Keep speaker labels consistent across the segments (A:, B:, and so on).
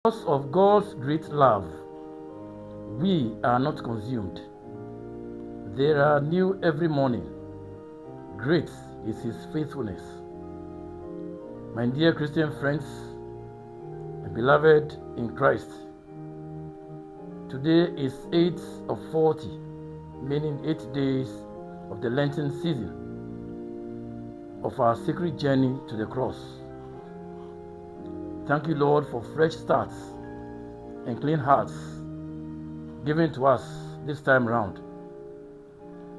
A: Because of God's great love, we are not consumed. They are new every morning. Great is His faithfulness. My dear Christian friends and beloved in Christ, today is 8 of 40, meaning 8 days of the Lenten season of our sacred journey to the cross. Thank you, Lord, for fresh starts and clean hearts given to us this time round.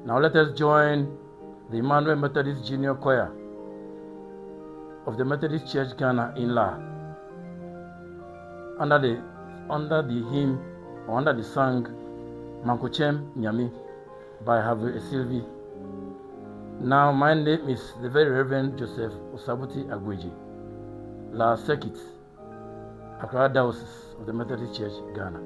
A: Now let us join the Emmanuel Methodist Junior Choir of the Methodist Church Ghana in La under the hymn or under the song Mankochem Nyami by Harvey Sylvie. Now my name is the very Reverend Joseph Osabuti Agweji, La Circuit, Accra Diocese of the Methodist Church Ghana.